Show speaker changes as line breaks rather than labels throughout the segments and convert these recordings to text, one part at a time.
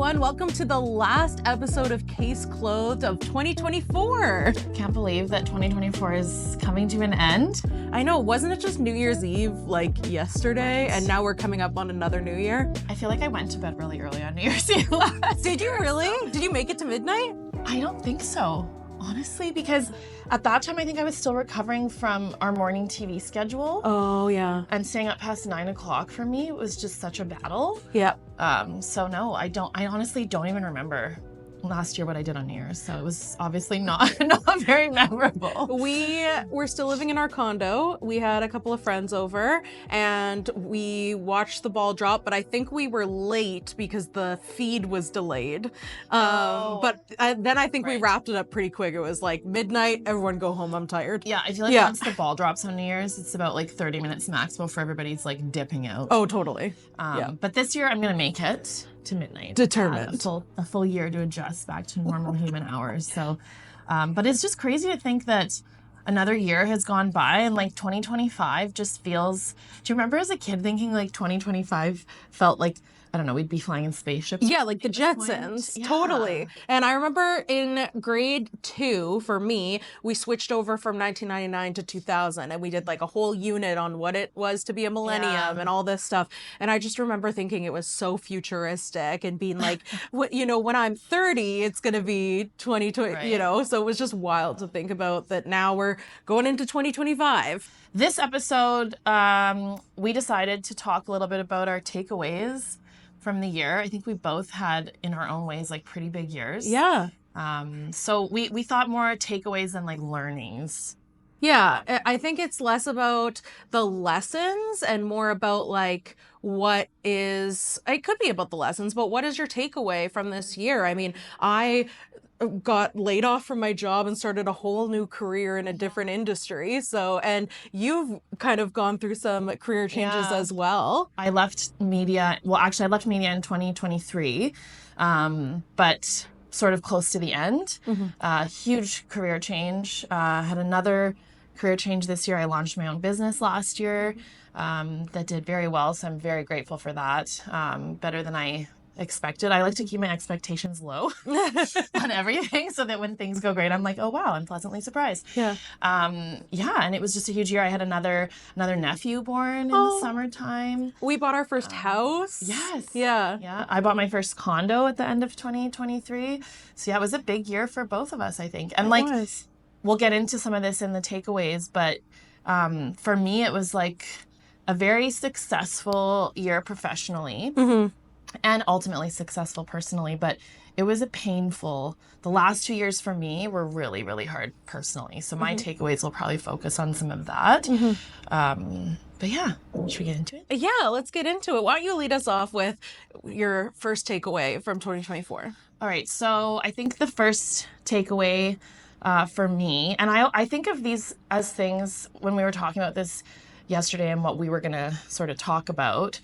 everyone. Welcome to the last episode of Case Clothed of 2024.
Can't believe that 2024 is coming to an end.
I know, wasn't it just New Year's Eve like yesterday? And now we're coming up on another New Year?
I feel like I went to bed really early on New Year's Eve last
Did you
year,
really?
so-
Did you make it to midnight?
I don't think so, honestly, because at that time I think I was still recovering from our morning TV schedule.
Oh, yeah.
And staying up past 9 o'clock for me was just such a battle.
Yeah.
So no, I honestly don't even remember last year what I did on New Year's, so it was obviously not very memorable.
We were still living in our condo. We had a couple of friends over and we watched the ball drop, but I think we were late because the feed was delayed. But then I think we wrapped it up pretty quick. It was like midnight, everyone go home, I'm tired.
Yeah, I feel like once the ball drops on New Year's, it's about like 30 minutes max before everybody's like dipping out.
Oh, totally.
But this year I'm gonna make it to midnight.
Determined.
A full year to adjust back to normal human hours. So, but it's just crazy to think that another year has gone by and like 2025 just feels. Do you remember as a kid thinking like 2025 felt like, I don't know, we'd be flying in spaceships?
Yeah, like the Jetsons.
Yeah.
Totally. And I remember in grade 2, for me, we switched over from 1999 to 2000 and we did like a whole unit on what it was to be a millennium and all this stuff. And I just remember thinking it was so futuristic and being like, when I'm 30, it's going to be 2020, so it was just wild to think about that now we're going into 2025.
This episode, we decided to talk a little bit about our takeaways from the year. I think we both had, in our own ways, like pretty big years.
Yeah.
So we thought more takeaways than like learnings.
Yeah, I think it's less about the lessons and more about like it could be about the lessons, but what is your takeaway from this year? I mean, I got laid off from my job and started a whole new career in a different industry. And you've kind of gone through some career changes as well.
I left media. Well, actually, I left media in 2023, but sort of close to the end. Huge career change. Had another career change this year. I launched my own business last year that did very well. So I'm very grateful for that. Better than I expected. I like to keep my expectations low on everything so that when things go great, I'm like, oh wow, I'm pleasantly surprised.
Yeah.
And it was just a huge year. I had another nephew born in the summertime.
We bought our first house.
Yes.
Yeah.
Yeah. I bought my first condo at the end of 2023. So yeah, it was a big year for both of us, I think. And we'll get into some of this in the takeaways, but for me, it was like a very successful year professionally. And ultimately successful personally, but it was the last 2 years for me were really, really hard personally. So my takeaways will probably focus on some of that. But yeah, should we get into it?
Yeah, let's get into it. Why don't you lead us off with your first takeaway from 2024?
All right, so I think the first takeaway for me, and I think of these as things when we were talking about this yesterday and what we were going to sort of talk about,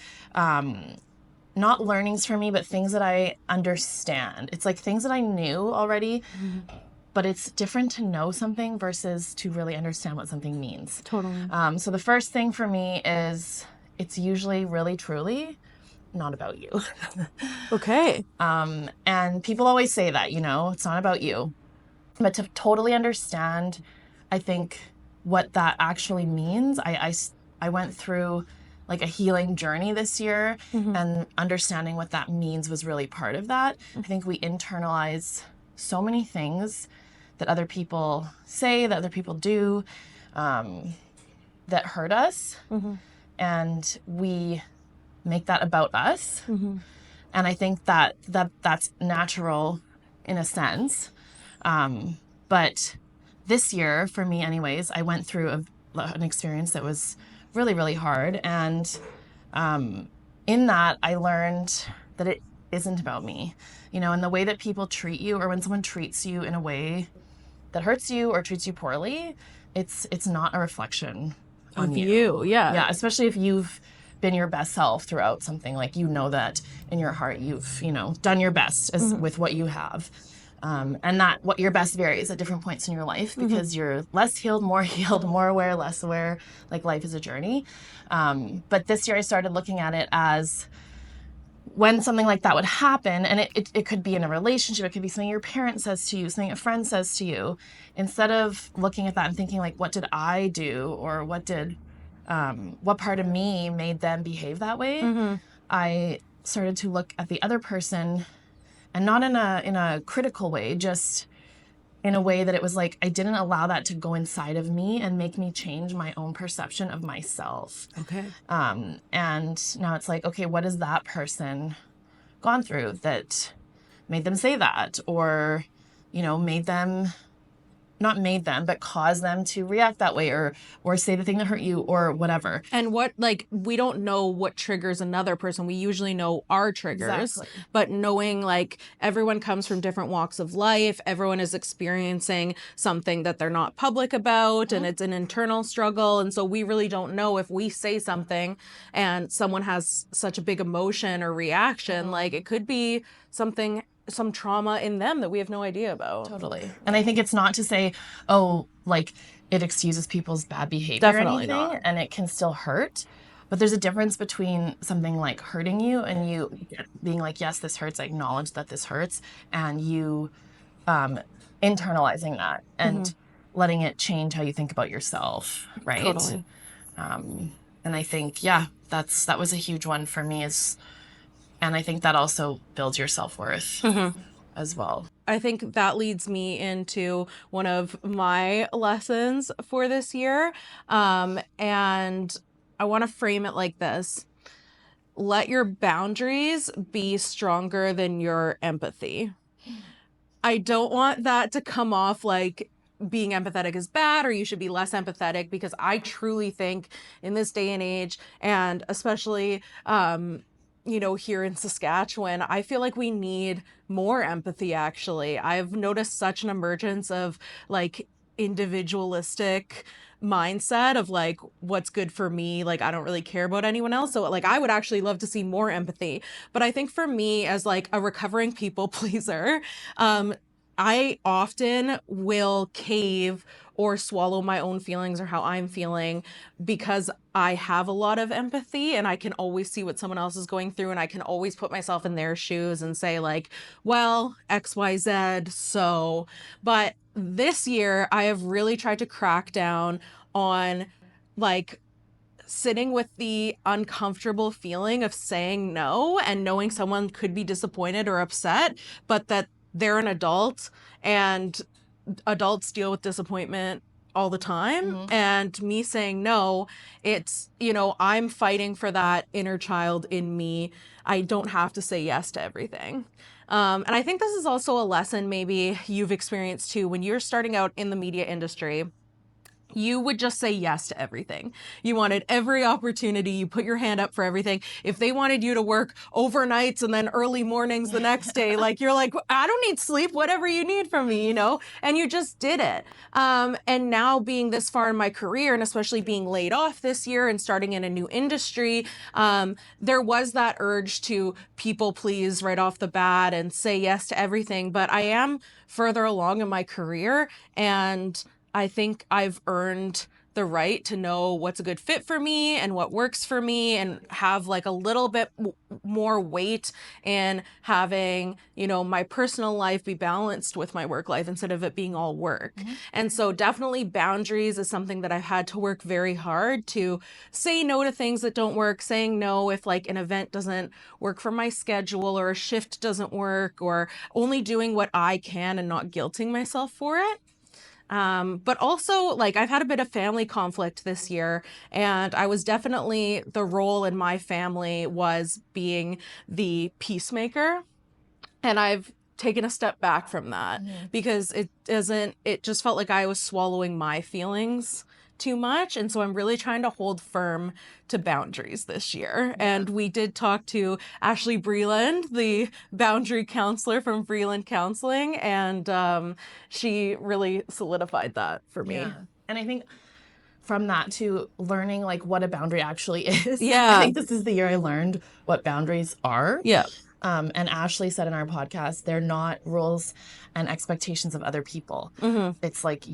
not learnings for me, but things that I understand. It's like things that I knew already, but it's different to know something versus to really understand what something means.
Totally.
So the first thing for me is it's usually really, truly not about you.
Okay.
And people always say that, it's not about you. But to totally understand, I think, what that actually means, I went through like a healing journey this year, and understanding what that means was really part of that. I think we internalize so many things that other people say, that other people do, that hurt us, and we make that about us. And I think that's natural in a sense. But this year, for me anyways, I went through an experience that was really, really hard. And in that, I learned that it isn't about me. And the way that people treat you, or when someone treats you in a way that hurts you or treats you poorly, it's not a reflection on you. Yeah, especially if you've been your best self throughout something. Like, that in your heart, you've, done your best with what you have. And that what your best varies at different points in your life, because you're less healed, more aware, less aware. Like, life is a journey. But this year I started looking at it as when something like that would happen, and it could be in a relationship, it could be something your parent says to you, something a friend says to you, instead of looking at that and thinking like, what did I do, or what part of me made them behave that way, I started to look at the other person, and not in a critical way, just in a way that it was like I didn't allow that to go inside of me and make me change my own perception of myself.
Okay.
And now it's like, okay, what has that person gone through that made them say that, or, but caused them to react that way, or say the thing that hurt you, or whatever.
And we don't know what triggers another person. We usually know our triggers.
Exactly.
But knowing like everyone comes from different walks of life, everyone is experiencing something that they're not public about, and it's an internal struggle. And so we really don't know if we say something and someone has such a big emotion or reaction, like it could be some trauma in them that we have no idea about.
Totally. And I think it's not to say, oh, like it excuses people's bad behavior
Definitely
or anything,
not.
and it can still hurt. But there's a difference between something like hurting you and you being like, yes, this hurts, I acknowledge that this hurts, and you internalizing that and letting it change how you think about yourself, right?
Totally.
And I think, that was a huge one for me, and I think that also builds your self-worth as well.
I think that leads me into one of my lessons for this year. And I want to frame it like this. Let your boundaries be stronger than your empathy. I don't want that to come off like being empathetic is bad or you should be less empathetic, because I truly think in this day and age, and especially here in Saskatchewan, I feel like we need more empathy, actually. I've noticed such an emergence of like individualistic mindset of like what's good for me, like I don't really care about anyone else. So like I would actually love to see more empathy. But I think for me, as like a recovering people pleaser, I often will cave or swallow my own feelings or how I'm feeling, because I have a lot of empathy and I can always see what someone else is going through, and I can always put myself in their shoes and say like, well, XYZ. So, but this year I have really tried to crack down on like sitting with the uncomfortable feeling of saying no and knowing someone could be disappointed or upset, but that they're an adult and adults deal with disappointment all the time. And me saying no, it's, I'm fighting for that inner child in me. I don't have to say yes to everything. And I think this is also a lesson maybe you've experienced too. When you're starting out in the media industry, you would just say yes to everything. You wanted every opportunity. You put your hand up for everything. If they wanted you to work overnights and then early mornings the next day, like you're like, I don't need sleep, whatever you need from me, and you just did it. And now being this far in my career, and especially being laid off this year and starting in a new industry, there was that urge to people please right off the bat and say yes to everything. But I am further along in my career, and I think I've earned the right to know what's a good fit for me and what works for me, and have like a little bit more weight in having, my personal life be balanced with my work life instead of it being all work. And so definitely boundaries is something that I've had to work very hard to say no to things that don't work, saying no if like an event doesn't work for my schedule or a shift doesn't work, or only doing what I can and not guilting myself for it. But also, like, I've had a bit of family conflict this year, and I was definitely, the role in my family was being the peacemaker. And I've taken a step back from that because it just felt like I was swallowing my feelings too much. And so I'm really trying to hold firm to boundaries this year. And we did talk to Ashley Breland, the boundary counselor from Breland Counseling, and she really solidified that for me.
Yeah. And I think from that to learning like what a boundary actually is.
Yeah.
I think this is the year I learned what boundaries are.
Yeah.
And Ashley said in our podcast, they're not rules and expectations of other people. It's like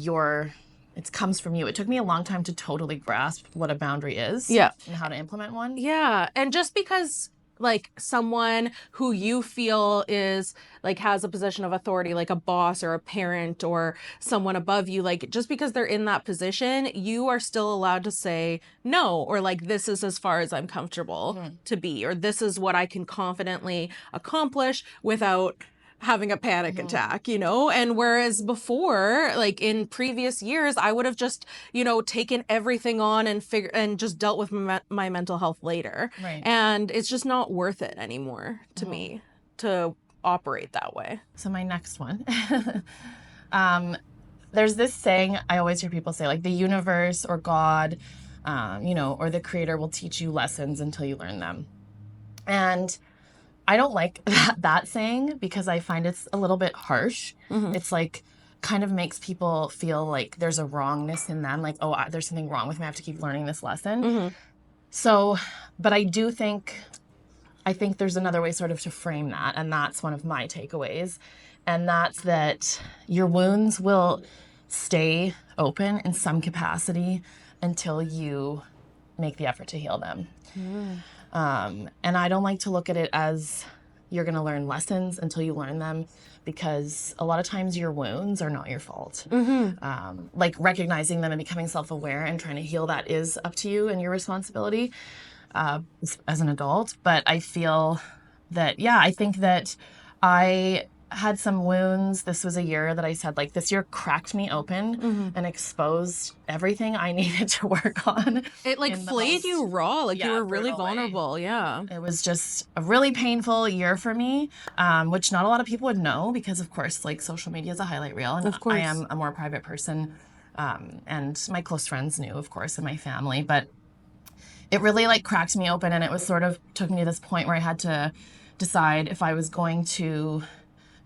it comes from you. It took me a long time to totally grasp what a boundary is.
Yeah.
And how to implement one.
Yeah. And just because like someone who you feel is like has a position of authority, like a boss or a parent or someone above you, like just because they're in that position, you are still allowed to say no, or like, this is as far as I'm comfortable to be, or this is what I can confidently accomplish without having a panic attack, you know? And whereas before, like in previous years, I would have just, you know, taken everything on and just dealt with my mental health later.
Right.
And it's just not worth it anymore to me to operate that way.
So my next one, there's this saying I always hear people say, like, the universe or God, you know, or the creator will teach you lessons until you learn them. And I don't like that saying because I find it's a little bit harsh. It's like kind of makes people feel like there's a wrongness in them, like, oh, there's something wrong with me, I have to keep learning this lesson. So, but I think there's another way sort of to frame that, and that's one of my takeaways, and that's that your wounds will stay open in some capacity until you make the effort to heal them. And I don't like to look at it as you're going to learn lessons until you learn them, because a lot of times your wounds are not your fault. Like recognizing them and becoming self-aware and trying to heal that is up to you and your responsibility as an adult. But I feel that, yeah, I think that I had some wounds. This was a year that I said, like, this year cracked me open and exposed everything I needed to work on.
It like flayed you raw, like you were really vulnerable.
Way.
Yeah.
It was just a really painful year for me, which not a lot of people would know because, of course, like social media is a highlight reel, and
of course.
I am a more private person. And my close friends knew, of course, and my family, but it really like cracked me open, and it was sort of took me to this point where I had to decide if I was going to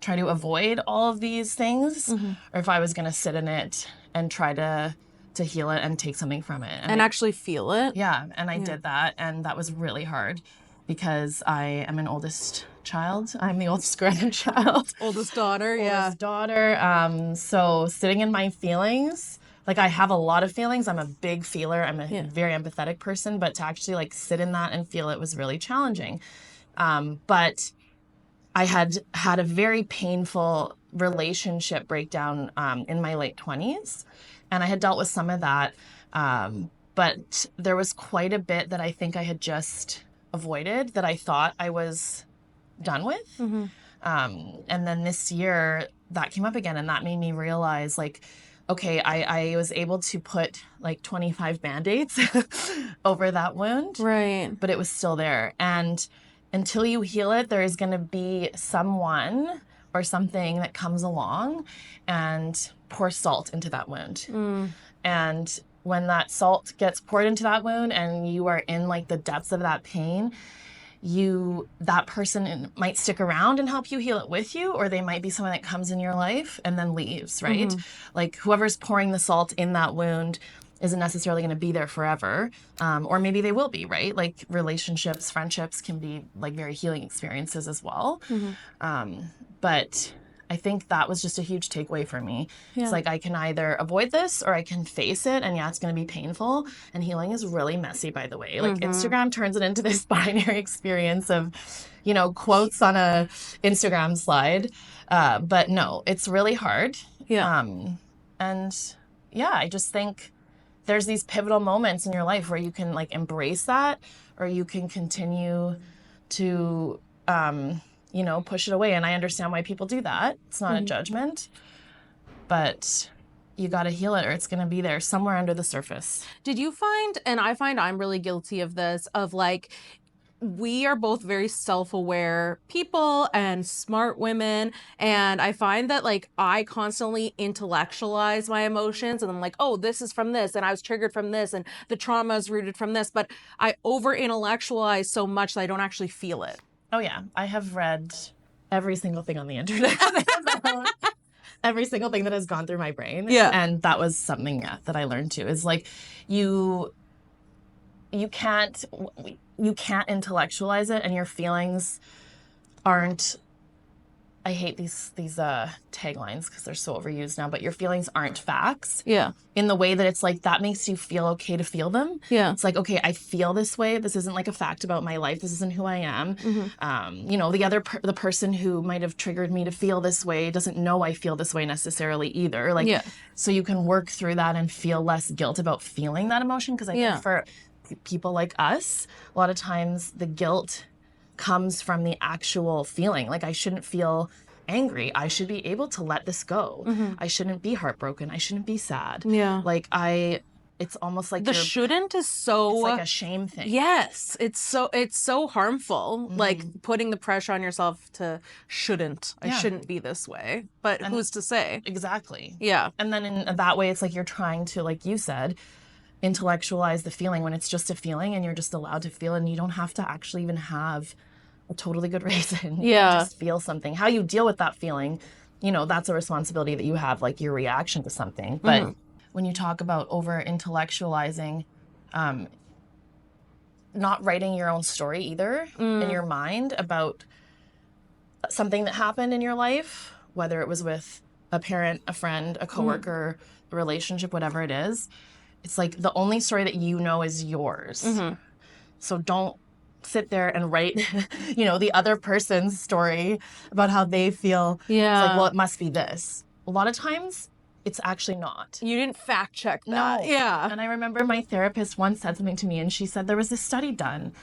try to avoid all of these things or if I was going to sit in it and try to heal it and take something from it.
And actually feel it.
Yeah, and I did that, and that was really hard because I am an oldest child. I'm the oldest grandchild.
Oldest daughter,
Oldest daughter. So sitting in my feelings, like I have a lot of feelings. I'm a big feeler. I'm a very empathetic person, but to actually like sit in that and feel it was really challenging. But I had a very painful relationship breakdown in my late 20s, and I had dealt with some of that. But there was quite a bit that I think I had just avoided that I thought I was done with. And then this year that came up again, and that made me realize, like, okay, I was able to put like 25 Band-Aids over that wound.
Right.
But it was still there. And until you heal it, there is going to be someone or something that comes along and pours salt into that wound. And when that salt gets poured into that wound and you are in like the depths of that pain, that person might stick around and help you heal it with you, or they might be someone that comes in your life and then leaves, right? Like whoever's pouring the salt in that wound isn't necessarily going to be there forever. Or maybe they will be, right? Like relationships, friendships can be like very healing experiences as well. But I think that was just a huge takeaway for me. It's like I can either avoid this or I can face it. And yeah, it's going to be painful. And healing is really messy, by the way. Like Instagram turns it into this binary experience of, you know, quotes on a Instagram slide. But no, it's really hard. And yeah, I just think there's these pivotal moments in your life where you can like embrace that, or you can continue to, you know, push it away. And I understand why people do that. It's not a judgment, but you got to heal it or it's going to be there somewhere under the surface.
Did you find, and I find I'm really guilty of this, of like, we are both very self-aware people and smart women, and I find that like I constantly intellectualize my emotions, and I'm like, oh, this is from this, and I was triggered from this, and the trauma is rooted from this, but I over-intellectualize so much that I don't actually feel it.
Oh yeah, I have read every single thing on the internet. Every single thing that has gone through my brain. And that was something that I learned too, is like you can't intellectualize it, and your feelings aren't I hate these taglines because they're so overused now, but your feelings aren't facts.
Yeah.
In the way that it's like, that makes you feel okay to feel them.
Yeah.
It's like, okay, I feel this way. This isn't like a fact about my life. This isn't who I am. You know, the person who might have triggered me to feel this way doesn't know I feel this way necessarily either. Like, so you can work through that and feel less guilt about feeling that emotion. Because I think for people like us, a lot of times the guilt comes from the actual feeling. Like, I shouldn't feel angry. I should be able to let this go. I shouldn't be heartbroken. I shouldn't be sad.
Yeah.
Like, it's almost like
the shouldn't is so,
it's like a shame thing.
Yes. It's so harmful. Like putting the pressure on yourself to shouldn't. I shouldn't be this way. But who's to say?
Exactly.
Yeah.
And then in that way, it's like you're trying to, like you said, intellectualize the feeling when it's just a feeling and you're just allowed to feel, and you don't have to actually even have a totally good reason. You can just feel something. How you deal with that feeling, you know, that's a responsibility that you have, like your reaction to something. But when you talk about over intellectualizing, not writing your own story either in your mind about something that happened in your life, whether it was with a parent, a friend, a coworker, a relationship, whatever it is, it's like the only story that you know is yours. So don't sit there and write, you know, the other person's story about how they feel.
Yeah.
It's like, well, it must be this. A lot of times, it's actually not.
You didn't fact check that.
No.
Yeah.
And I remember my therapist once said something to me, and she said there was this study done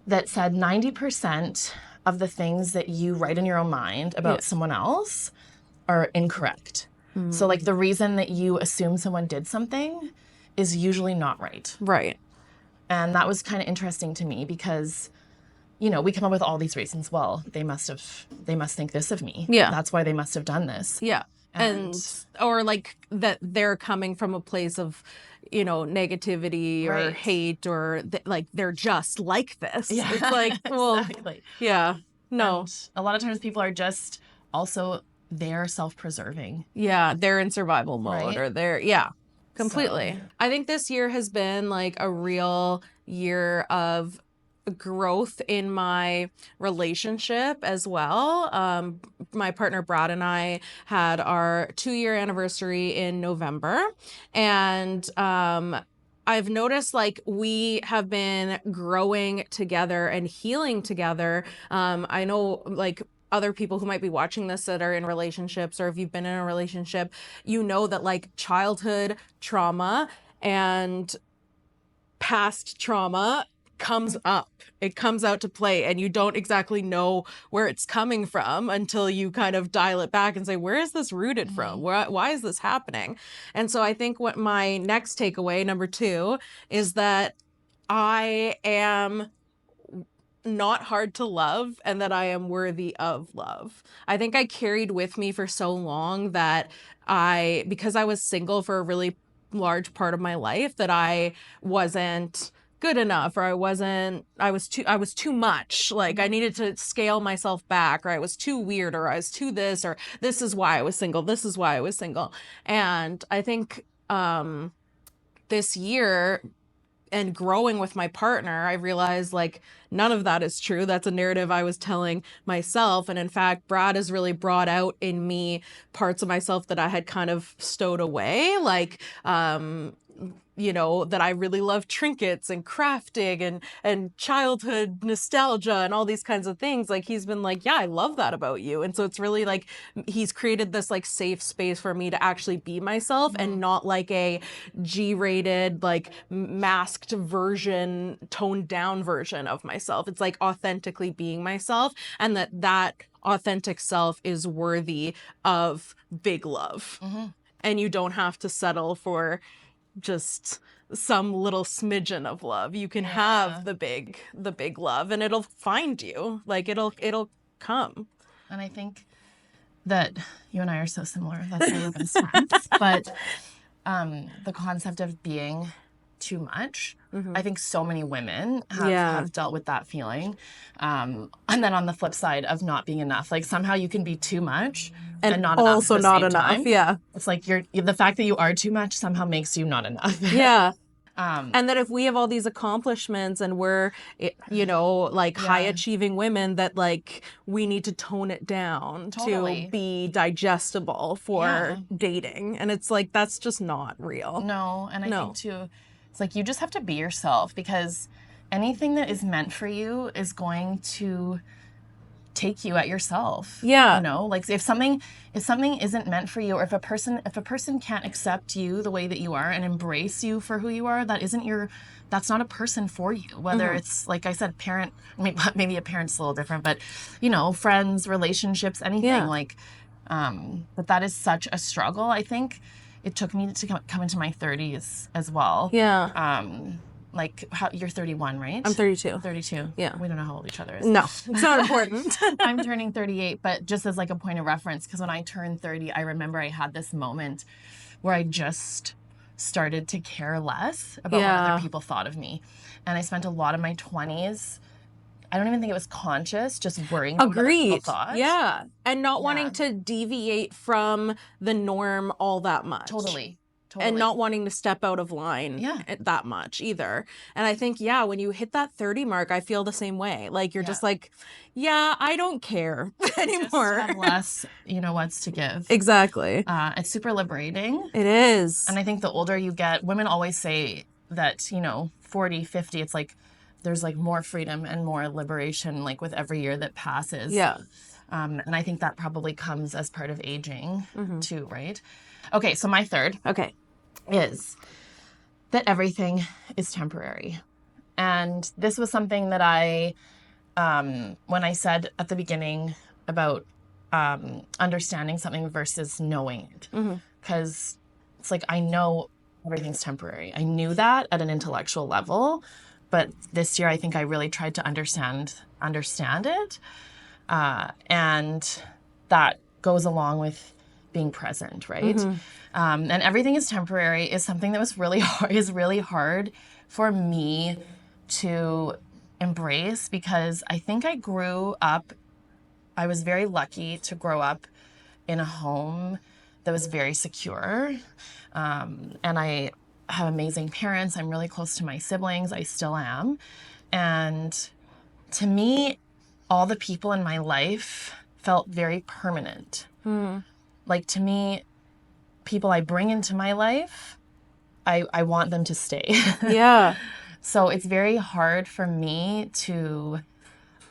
that said 90% of the things that you write in your own mind about someone else are incorrect. So, like, the reason that you assume someone did something is usually not right.
Right.
And that was kind of interesting to me because, you know, we come up with all these reasons. Well, they must think this of me.
Yeah.
That's why they must have done this.
Yeah. And or like that they're coming from a place of, you know, negativity or hate, or like they're just like this.
Yeah.
It's like, well,
exactly.
Yeah. No.
And a lot of times people are just also, they're self-preserving.
Yeah. They're in survival mode, or they're, completely.
So.
I think this year has been like a real year of growth in my relationship as well. My partner Brad and I had our 2-year anniversary in November, and I've noticed like we have been growing together and healing together. I know like other people who might be watching this that are in relationships, or if you've been in a relationship, you know that like childhood trauma and past trauma comes up. It comes out to play, and you don't exactly know where it's coming from until you kind of dial it back and say, where is this rooted from? Why is this happening? And so I think what my next takeaway, number 2, is that I am not hard to love, and that I am worthy of love. I think I carried with me for so long that because I was single for a really large part of my life, that I wasn't good enough, or I was too much. Like I needed to scale myself back, or I was too weird, or I was too this, or this is why I was single. This is why I was single. And I think this year, and growing with my partner, I realized like none of that is true. That's a narrative I was telling myself. And in fact, Brad has really brought out in me parts of myself that I had kind of stowed away, like, you know, that I really love trinkets and crafting and childhood nostalgia and all these kinds of things. Like he's been like, yeah, I love that about you. And so it's really like he's created this like safe space for me to actually be myself, and not like a G-rated, like masked version, toned down version of myself. It's like authentically being myself, and that authentic self is worthy of big love. And you don't have to settle for just some little smidgen of love. You can have the big love, and it'll find you. Like it'll come.
And I think that you and I are so similar. That's why we're best friends. But the concept of being too much, I think so many women have dealt with that feeling. And then on the flip side of not being enough, like somehow you can be too much and not
also
enough at the
not
same
enough.
time.
Yeah.
It's like the fact that you are too much somehow makes you not enough.
Yeah. And that if we have all these accomplishments and we're, you know, like high achieving women, that like we need to tone it down to be digestible for dating. And it's like, that's just not real.
No. And I think too, it's like, you just have to be yourself, because anything that is meant for you is going to take you at yourself.
Yeah.
You know, like if something isn't meant for you, or if a person can't accept you the way that you are and embrace you for who you are, that's not a person for you. Whether it's, like I said, maybe a parent's a little different, but you know, friends, relationships, anything like, but that is such a struggle. I think it took me to come into my 30s as well.
Yeah.
Like, you're 31, right?
I'm 32.
32.
Yeah.
We don't know how old each other is.
No, it's not important.
I'm turning 38, but just as like a point of reference, because when I turned 30, I remember I had this moment where I just started to care less about what other people thought of me. And I spent a lot of my 20s, I don't even think it was conscious, just worrying about what other people thought.
Yeah. And not wanting to deviate from the norm all that much.
Totally.
And not wanting to step out of line that much either. And I think, when you hit that 30 mark, I feel the same way. Like, you're just like, I don't care anymore.
Just have less, what's to give.
Exactly.
It's super liberating.
It is.
And I think the older you get, women always say that, 40, 50, it's like there's like more freedom and more liberation, like with every year that passes.
Yeah.
And I think that probably comes as part of aging too, right? Okay, so my third is that everything is temporary. And this was something that I, when I said at the beginning about understanding something versus knowing it, because it's like, I know everything's temporary. I knew that at an intellectual level, but this year I think I really tried to understand it. And that goes along with being present, right? And everything is temporary is something that was really hard for me to embrace, because I think I was very lucky to grow up in a home that was very secure. And I have amazing parents. I'm really close to my siblings. I still am. And to me, all the people in my life felt very permanent. Like, to me, people I bring into my life, I want them to stay.
Yeah.
So it's very hard for me to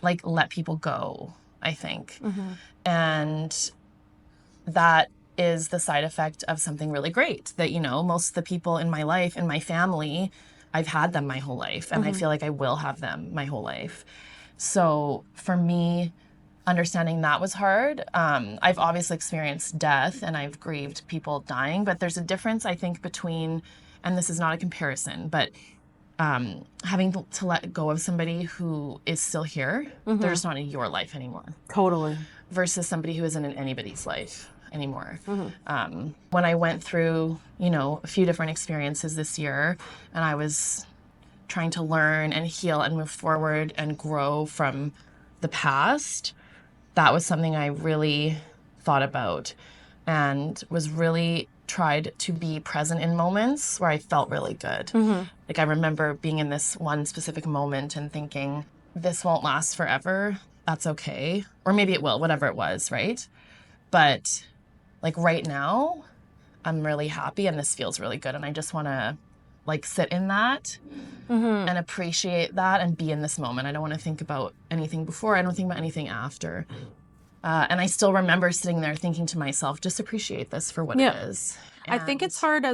like let people go, I think. And that is the side effect of something really great that, most of the people in my life, in my family, I've had them my whole life, and I feel like I will have them my whole life. So for me, understanding that was hard. I've obviously experienced death and I've grieved people dying, but there's a difference, I think, between, and this is not a comparison, but having to let go of somebody who is still here, they're just not in your life anymore.
Totally.
Versus somebody who isn't in anybody's life anymore. When I went through, a few different experiences this year, and I was trying to learn and heal and move forward and grow from the past, that was something I really thought about and was really tried to be present in moments where I felt really good. Like, I remember being in this one specific moment and thinking, this won't last forever. That's okay. Or maybe it will, whatever it was, right? But like right now, I'm really happy and this feels really good. And I just want to like sit in that and appreciate that and be in this moment. I don't want to think about anything before. I don't think about anything after. And I still remember sitting there thinking to myself, just appreciate this for what it is.
I think it's hard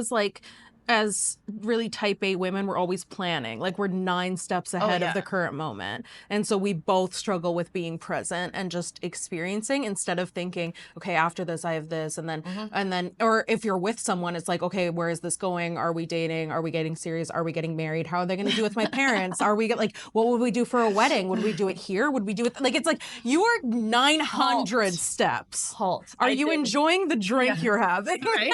as really type A women, we're always planning. Like, we're 9 steps ahead of the current moment. And so we both struggle with being present and just experiencing, instead of thinking, okay, after this, I have this. And then, or if you're with someone, it's like, okay, where is this going? Are we dating? Are we getting serious? Are we getting married? How are they going to do with my parents? Are we like, what would we do for a wedding? Would we do it here? Would we do it? Like, it's like, you are 900 steps. Are you enjoying the drink you're having?
Right?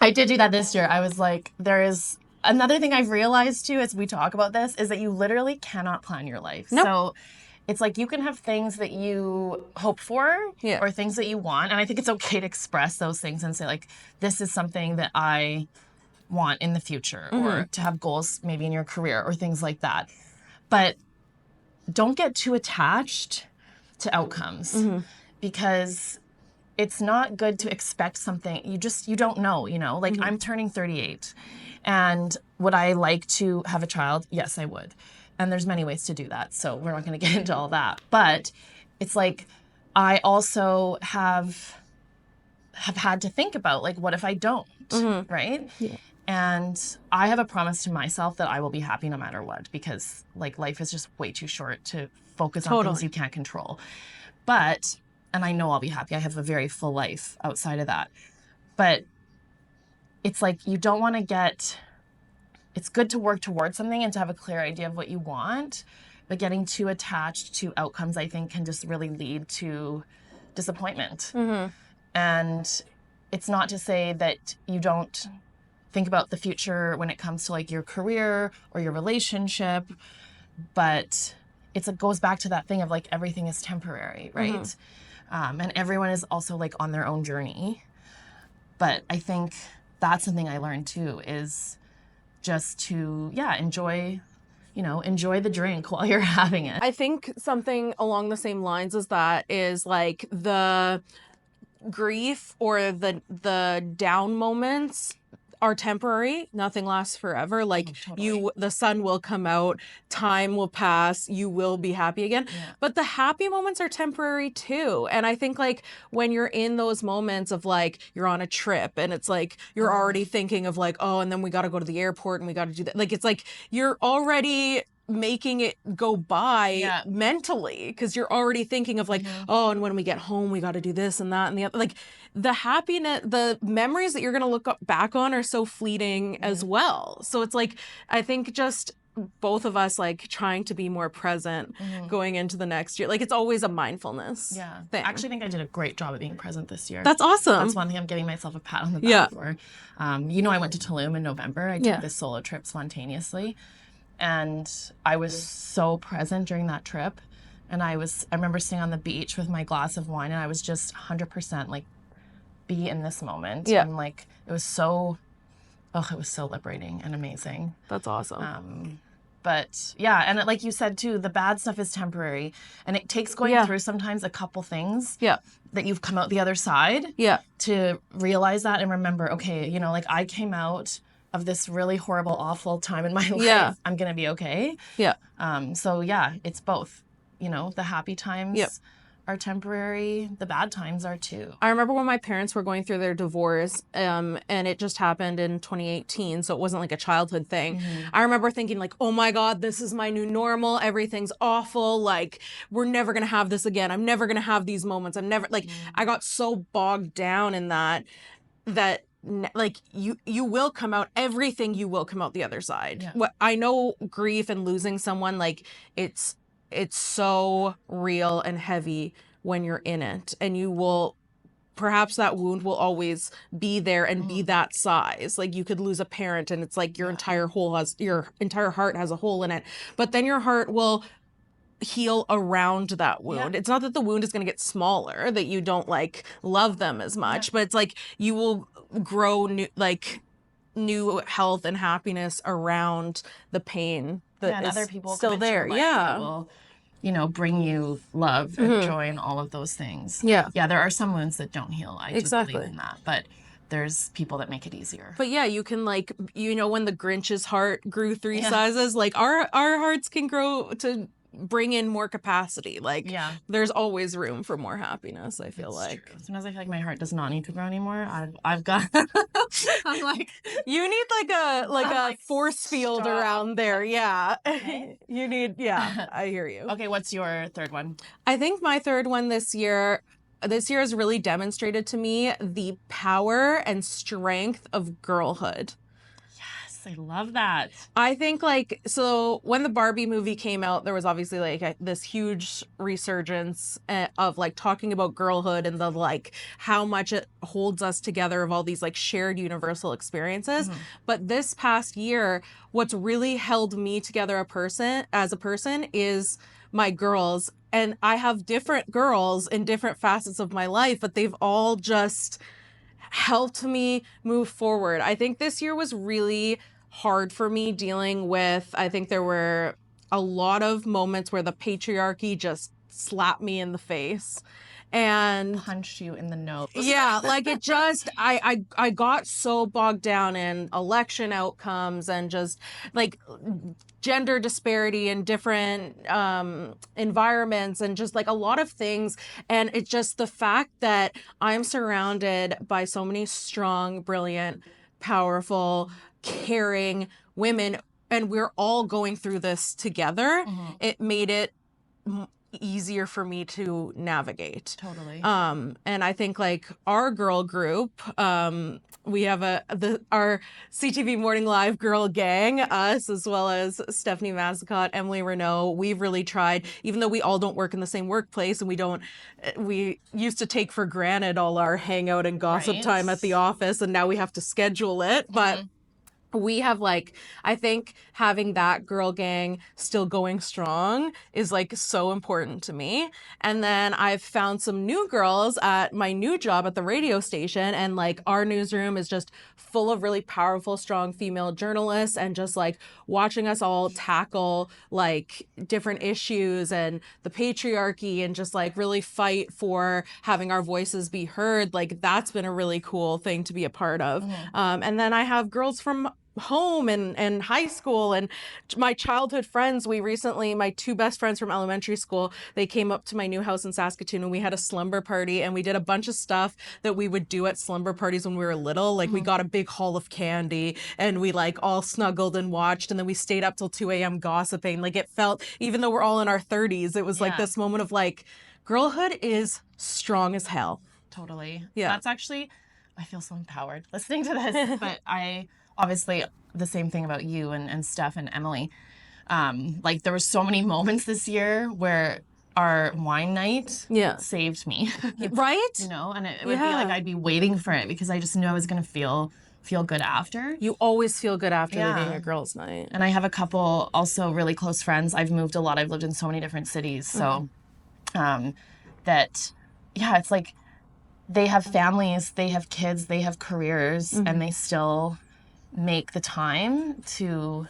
I did do that this year. I was like, there is another thing I've realized too, as we talk about this, is that you literally cannot plan your life.
Nope.
So it's like, you can have things that you hope for or things that you want. And I think it's okay to express those things and say, like, this is something that I want in the future, or to have goals maybe in your career or things like that. But don't get too attached to outcomes, because it's not good to expect something. You don't know, like I'm turning 38, and would I like to have a child? Yes, I would. And there's many ways to do that. So we're not going to get into all that, but it's like, I also have had to think about, like, what if I don't, right? Yeah. And I have a promise to myself that I will be happy no matter what, because like life is just way too short to focus on things you can't control. But, and I know I'll be happy. I have a very full life outside of that. But it's like, you don't want to get, it's good to work towards something and to have a clear idea of what you want, but getting too attached to outcomes, I think, can just really lead to disappointment. And it's not to say that you don't think about the future when it comes to like your career or your relationship, but it goes back to that thing of like, everything is temporary, right? And everyone is also like on their own journey. But I think that's something I learned too, is just to, enjoy the drink while you're having it.
I think something along the same lines as that is like the grief or the down moments are temporary. Nothing lasts forever. Like the sun will come out, time will pass, you will be happy again. But the happy moments are temporary too. And I think like when you're in those moments of like, you're on a trip and it's like, you're already thinking of like, oh, and then we got to go to the airport and we got to do that. Like, it's like, you're already making it go by mentally, because you're already thinking of like, oh, and when we get home, we got to do this and that and the other. Like, the happiness, the memories that you're going to look back on are so fleeting as well. So it's like, I think just both of us like trying to be more present going into the next year. Like, it's always a mindfulness thing.
I actually think I did a great job of being present this year.
That's awesome.
That's one thing I'm giving myself a pat on the back for. I went to Tulum in November. I took this solo trip spontaneously. And I was so present during that trip. And I remember sitting on the beach with my glass of wine, and I was just 100% like, be in this moment. And like, it was so liberating and amazing.
That's awesome.
But and like you said too, the bad stuff is temporary, and it takes going through sometimes a couple things that you've come out the other side to realize that and remember, okay, like I came out of this really horrible, awful time in my life. I'm going to be okay. So it's both, the happy times are temporary. The bad times are too.
I remember when my parents were going through their divorce, and it just happened in 2018. So it wasn't like a childhood thing. I remember thinking like, oh my God, this is my new normal. Everything's awful. Like, we're never going to have this again. I'm never going to have these moments. I'm never like, I got so bogged down in that like you will come out, everything you will come out the other side. What I know, grief and losing someone, like it's so real and heavy when you're in it, and you will, perhaps that wound will always be there and be that size. Like, you could lose a parent and it's like your entire heart has a hole in it, but then your heart will heal around that wound. It's not that the wound is going to get smaller, that you don't like love them as much, but it's like you will grow new health and happiness around the pain that is
other people
still there.
Will, bring you love and joy and all of those things. There are some wounds that don't heal. I do believe in that, but there's people that make it easier.
But you can like, when the Grinch's heart grew 3 sizes, like our hearts can grow to bring in more capacity. Like, there's always room for more happiness, I feel like.
True. Sometimes I feel like my heart does not need to grow anymore. I've got I'm like,
you need like a force field strong around there. Okay. You need I hear you.
Okay, what's your third one?
I think my third one this year has really demonstrated to me the power and strength of girlhood.
I love that.
I think so when the Barbie movie came out, there was obviously like this huge resurgence of like talking about girlhood and the like how much it holds us together, of all these like shared universal experiences. But this past year, what's really held me together as a person is my girls. And I have different girls in different facets of my life, but they've all just helped me move forward. I think this year was really hard for me dealing with, I think there were a lot of moments where the patriarchy just slapped me in the face. And
Punch you in the nose.
yeah, like it just I got so bogged down in election outcomes and just like gender disparity in different environments and just like a lot of things. And it's just the fact that I'm surrounded by so many strong, brilliant, powerful, caring women, and we're all going through this together. It made it easier for me to navigate.
Totally.
And I think like our girl group, we have our CTV Morning Live girl gang, us as well as Stephanie Mazzicott, Emily Renault. We've really tried, even though we all don't work in the same workplace and we used to take for granted all our hangout and gossip time at the office, and now we have to schedule it. But we have like, I think having that girl gang still going strong is like so important to me. And then I've found some new girls at my new job at the radio station, and like our newsroom is just full of really powerful, strong female journalists, and just like watching us all tackle like different issues and the patriarchy and just like really fight for having our voices be heard. Like that's been a really cool thing to be a part of. And then I have girls from home and high school and my childhood friends. My two best friends from elementary school, they came up to my new house in Saskatoon and we had a slumber party, and we did a bunch of stuff that we would do at slumber parties when we were little. Like we got a big haul of candy and we like all snuggled and watched, and then we stayed up till 2 a.m. gossiping. Like it felt, even though we're all in our 30s, it was like this moment of like, girlhood is strong as hell.
Totally.
Yeah.
That's actually, I feel so empowered listening to this, but obviously the same thing about you and Steph and Emily. Like there were so many moments this year where our wine night saved me.
Right?
You know, and it would be like I'd be waiting for it because I just knew I was going to feel good after.
You always feel good after leaving a girls' night.
And I have a couple also really close friends. I've moved a lot. I've lived in so many different cities. So it's like they have families, they have kids, they have careers, and they still make the time to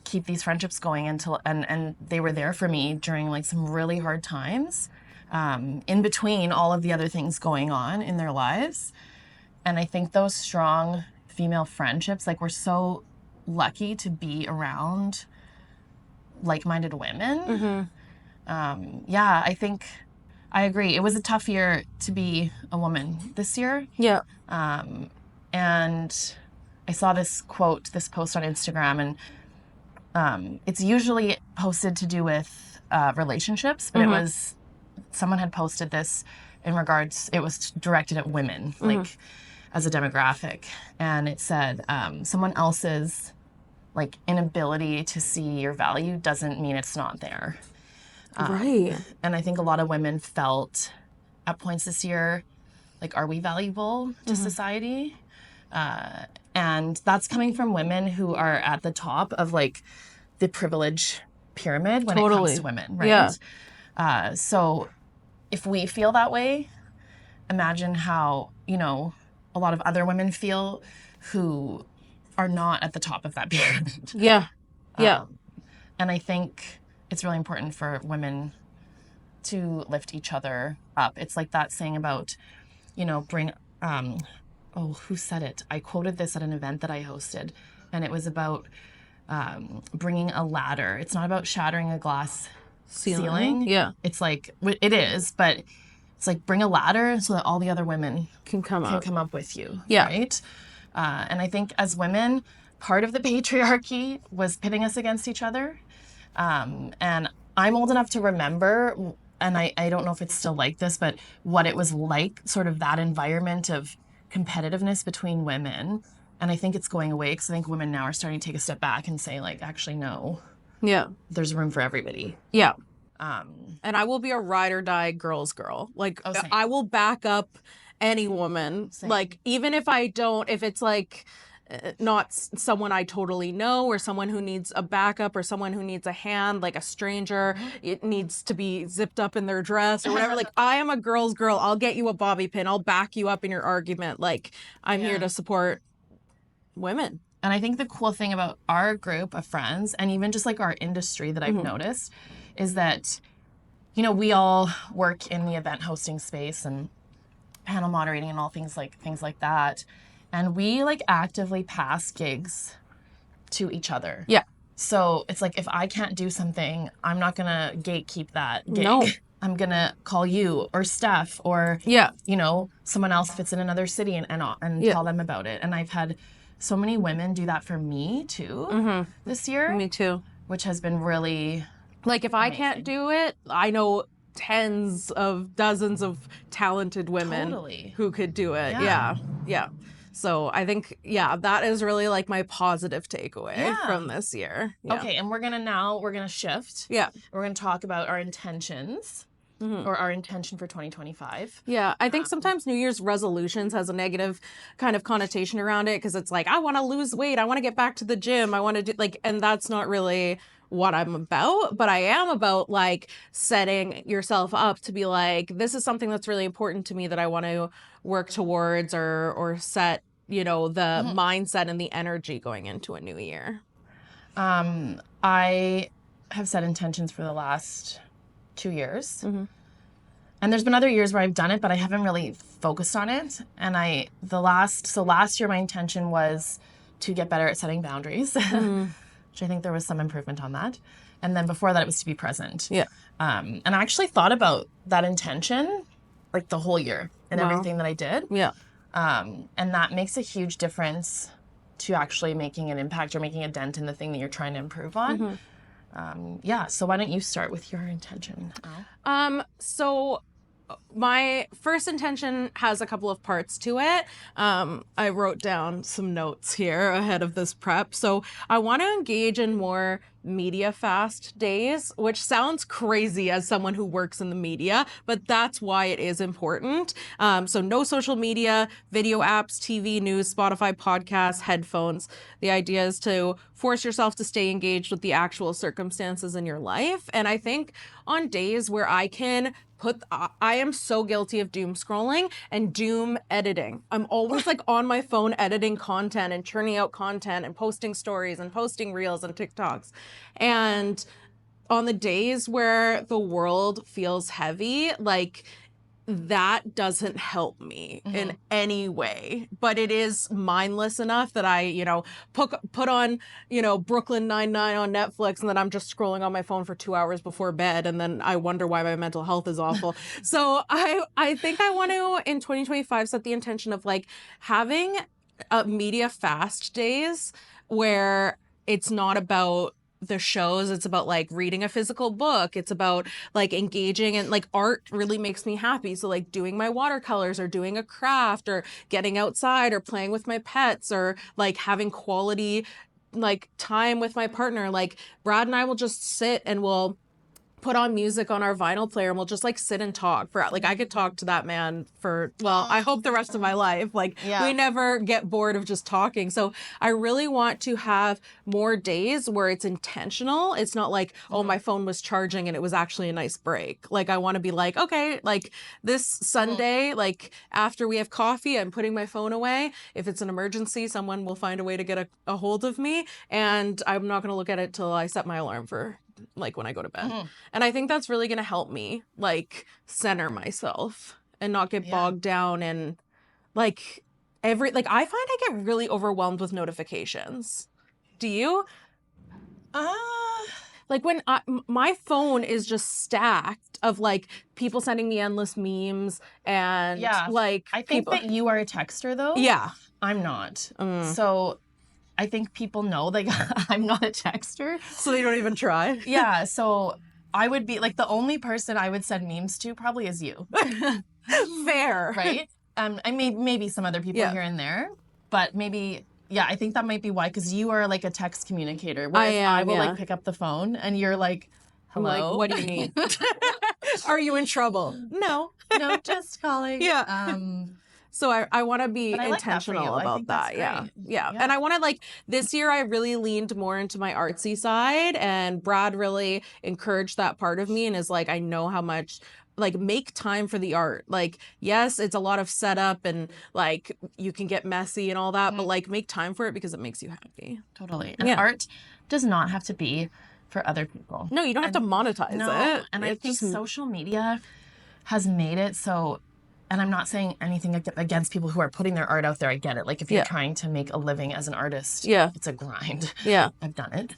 keep these friendships going until and they were there for me during like some really hard times, in between all of the other things going on in their lives. And I think those strong female friendships, like we're so lucky to be around like-minded women. I think I agree. It was a tough year to be a woman this year. Yeah. And I saw this post on Instagram, and it's usually posted to do with relationships, but it was, someone had posted this in regards, it was directed at women, like as a demographic. And it said, someone else's like inability to see your value doesn't mean it's not there. Right. And I think a lot of women felt at points this year, like, are we valuable to society? And that's coming from women who are at the top of like the privilege pyramid when it comes to women, right? Yeah. So if we feel that way, imagine how, you know, a lot of other women feel who are not at the top of that pyramid. Yeah. And I think it's really important for women to lift each other up. It's like that saying about, you know, who said it? I quoted this at an event that I hosted, and it was about bringing a ladder. It's not about shattering a glass ceiling. Yeah. It's like, it is, but it's like bring a ladder so that all the other women can come up with you. Yeah. Right? And I think as women, part of the patriarchy was pitting us against each other. And I'm old enough to remember, and I don't know if it's still like this, but what it was like, sort of that environment of competitiveness between women. And I think it's going away because I think women now are starting to take a step back and say, like, actually, no. Yeah. There's room for everybody. Yeah. And I will be a ride or die girl's girl. Like, I will back up any woman. Same. Like, even if if it's like,
not someone I totally know or someone who needs a backup or someone who needs a hand, like a stranger. It needs to be zipped up in their dress or whatever. Like, I am a girl's girl. I'll get you a bobby pin. I'll back you up in your argument. Like, I'm here to support women.
And I think the cool thing about our group of friends and even just like our industry that I've noticed is that, you know, we all work in the event hosting space and panel moderating and all things like that. And we like actively pass gigs to each other.
Yeah.
So it's like, if I can't do something, I'm not going to gatekeep that gig.
No.
I'm going to call you or Steph or, you know, someone else if it's in another city and tell them about it. And I've had so many women do that for me too this year.
Me too.
Which has been really
like, if I can't do it, I know tens of dozens of talented women who could do it. Yeah. So I think, that is really like my positive takeaway from this year. Yeah.
Okay, and we're gonna shift.
Yeah.
We're gonna talk about our intentions. Or our intention for 2025.
Yeah, I think sometimes New Year's resolutions has a negative kind of connotation around it because it's like, I want to lose weight, I want to get back to the gym, I want to do like, and that's not really what I'm about, but I am about like setting yourself up to be like, this is something that's really important to me that I want to work towards or set, you know, the mindset and the energy going into a new year.
I have set intentions for the last 2 years. And there's been other years where I've done it, but I haven't really focused on it. And last year my intention was to get better at setting boundaries, which I think there was some improvement on that. And then before that, it was to be present.
Yeah.
And I actually thought about that intention like the whole year and everything that I did.
Yeah.
And that makes a huge difference to actually making an impact or making a dent in the thing that you're trying to improve on. So why don't you start with your intention, Al?
So my first intention has a couple of parts to it. I wrote down some notes here ahead of this prep. So I want to engage in more media fast days, which sounds crazy as someone who works in the media, but that's why it is important. So no social media, video apps, TV, news, Spotify, podcasts, headphones. The idea is to force yourself to stay engaged with the actual circumstances in your life. And I think on days where I am so guilty of doom scrolling and doom editing. I'm always like on my phone editing content and churning out content and posting stories and posting reels and TikToks. And on the days where the world feels heavy, like that doesn't help me in any way, but it is mindless enough that I, you know, put on, you know, Brooklyn Nine-Nine on Netflix and then I'm just scrolling on my phone for 2 hours before bed and then I wonder why my mental health is awful. So I think I want to, in 2025, set the intention of like having media fast days where it's not about the shows, it's about like reading a physical book, it's about like engaging, and like art really makes me happy. So like doing my watercolors or doing a craft or getting outside or playing with my pets or like having quality like time with my partner. Like Brad and I will just sit and we'll put on music on our vinyl player and we'll just like sit and talk for like I could talk to that man for, well, I hope the rest of my life. Like we never get bored of just talking. So I really want to have more days where it's intentional. It's not like, oh, my phone was charging and it was actually a nice break. Like I want to be like, okay, like this Sunday, like after we have coffee, I'm putting my phone away. If it's an emergency, someone will find a way to get a hold of me, and I'm not going to look at it till I set my alarm for like when I go to bed. And I think that's really going to help me like center myself and not get bogged down in like I find I get really overwhelmed with notifications. Do you? Like when my phone is just stacked of like people sending me endless memes and like
I think that you are a texter though.
Yeah.
I'm not. So I think people know like I'm not a texter.
So they don't even try.
Yeah. So I would be like the only person I would send memes to probably is you.
Fair.
Right? I maybe some other people here and there, but maybe, I think that might be why, because you are like a text communicator. Whereas I will like pick up the phone and you're like, hello?
I'm like, what do you need? Are you in trouble? No.
No, just calling.
Yeah. So I want to be
But I like that for you.
intentional
I
about
think that's
that. Yeah.
great.
Yeah.
Yeah.
And I want to like this year I really leaned more into my artsy side, and Brad really encouraged that part of me and is like, I know how much like make time for the art. Like, yes, it's a lot of setup and like you can get messy and all that, but like make time for it because it makes you happy.
Totally. And
Yeah.
art does not have to be for other people.
No, you don't have to monetize
No,
it.
and I
It's
think
just
social media has made it so, and I'm not saying anything against people who are putting their art out there. I get it. Like if you're
Yeah.
trying to make a living as an artist,
Yeah.
it's a grind.
Yeah.
I've done it.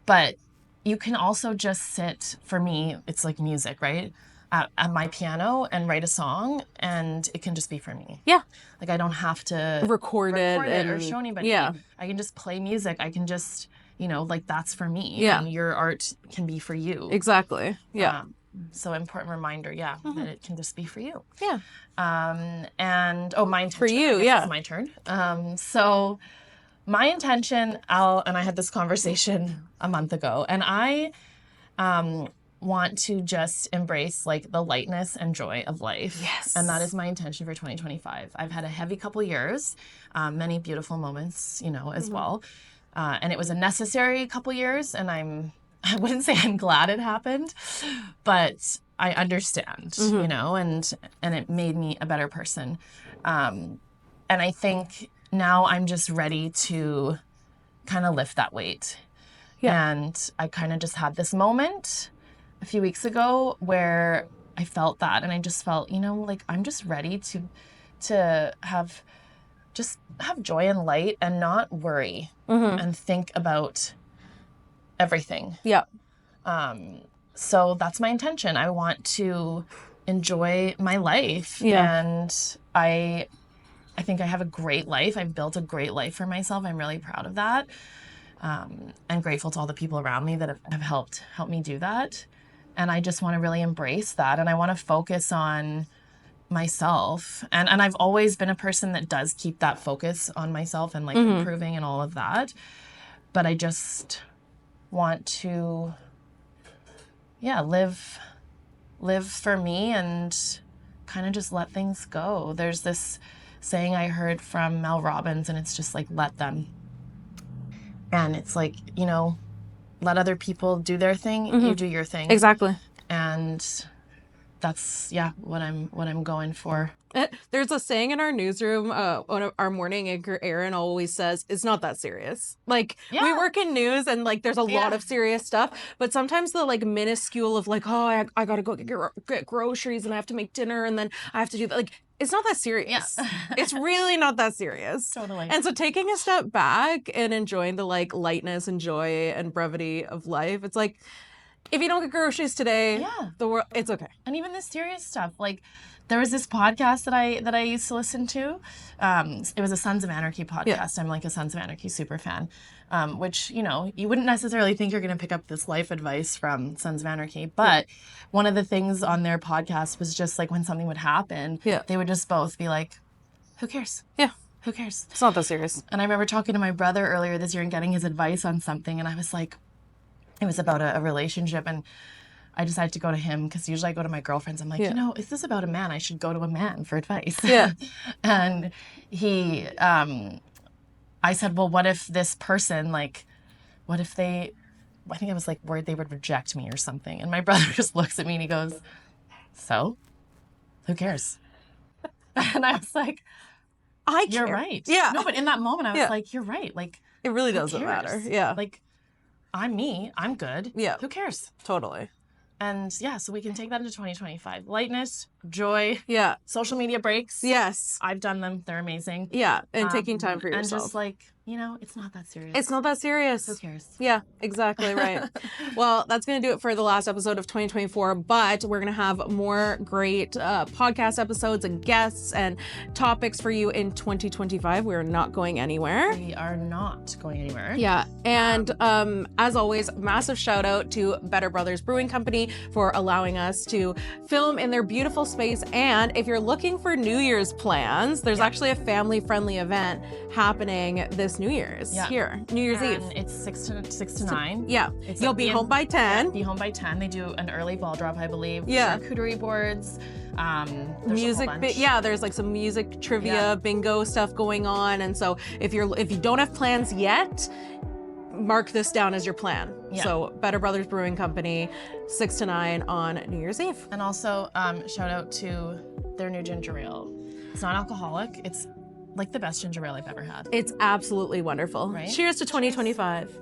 But you can also just sit, for me, it's like music, right? At my piano and write a song, and it can just be for me.
Yeah.
Like I don't have to
record it
or
and
show anybody.
Yeah.
I can just play music. I can just, like that's for me.
Yeah.
And your art can be for you.
Exactly. Yeah.
So important reminder, that it can just be for you.
Yeah.
And my intention.
For you,
I guess
yeah.
It's my turn. So my intention, and I had this conversation a month ago, and I want to just embrace like the lightness and joy of life.
Yes.
And that is my intention for 2025. I've had a heavy couple years, many beautiful moments, as well. And it was a necessary couple years, and I wouldn't say I'm glad it happened, but I understand, and it made me a better person. And I think now I'm just ready to kind of lift that weight. Yeah. And I kind of just had this moment a few weeks ago where I felt that, and I just felt, like I'm just ready to have joy and light and not worry and think about everything.
Yeah.
So that's my intention. I want to enjoy my life.
Yeah.
And I think I have a great life. I've built a great life for myself. I'm really proud of that. And grateful to all the people around me that have helped me do that. And I just want to really embrace that. And I want to focus on myself. And I've always been a person that does keep that focus on myself and like improving and all of that. But I just want to, live for me and kind of just let things go. There's this saying I heard from Mel Robbins, and it's just like, let them. And it's like, let other people do their thing, you do your thing.
Exactly.
And that's what I'm going for.
There's a saying in our newsroom, our morning anchor Erin always says, it's not that serious. Like we work in news and like there's a lot of serious stuff, but sometimes the like minuscule of like, oh, I gotta go get groceries and I have to make dinner and then I have to do that. Like, it's not that serious. Yeah. It's really not that serious.
Totally.
And so taking a step back and enjoying the like lightness and joy and brevity of life, it's like, if you don't get groceries today, the world, it's okay.
And even the serious stuff, like there was this podcast that I used to listen to. It was a Sons of Anarchy podcast. Yeah. I'm like a Sons of Anarchy super fan, which, you wouldn't necessarily think you're going to pick up this life advice from Sons of Anarchy. But one of the things on their podcast was just like when something would happen, they would just both be like, who cares?
Yeah.
Who cares?
It's not that serious.
And I remember talking to my brother earlier this year and getting his advice on something. And I was like, it was about a relationship, and I decided to go to him because usually I go to my girlfriends. I'm like, is this about a man? I should go to a man for advice. Yeah. And he, I said, well, what if this person, like, what if I think I was like worried they would reject me or something. And my brother just looks at me and he goes, so who cares? And I was like, you're right.
Yeah.
No, but in that moment I was like, you're right. Like,
it really doesn't matter. Yeah.
Like, I'm me. I'm good.
Yeah.
Who cares?
Totally.
And so we can take that into 2025. Lightness, joy.
Yeah.
Social media breaks.
Yes.
I've done them. They're amazing.
Yeah. And taking time for yourself.
And just like, it's not that serious.
It's not that serious.
Who cares?
Yeah, exactly right. Well, that's going to do it for the last episode of 2024, but we're going to have more great podcast episodes and guests and topics for you in 2025. We're not going anywhere.
We are not going anywhere.
Yeah. And as always, massive shout out to Better Brothers Brewing Company for allowing us to film in their beautiful space. And if you're looking for New Year's plans, there's actually a family-friendly event happening this this New Year's here, New Year's
And
Eve.
it's 6 to 9.
Yeah,
It's
you'll
like
be
the-
home by 10.
Be home by 10. They do an early ball drop, I believe.
Yeah.
Charcuterie boards. There's
Music,
a whole bunch.
there's like some music trivia,
Yeah.
bingo stuff going on, and so if you don't have plans yet, mark this down as your plan.
Yeah.
So Better Brothers Brewing Company, 6 to 9 on New Year's Eve.
And also, shout out to their new ginger ale. It's not alcoholic. It's like the best ginger ale I've ever had.
It's absolutely wonderful.
Right?
Cheers to 2025.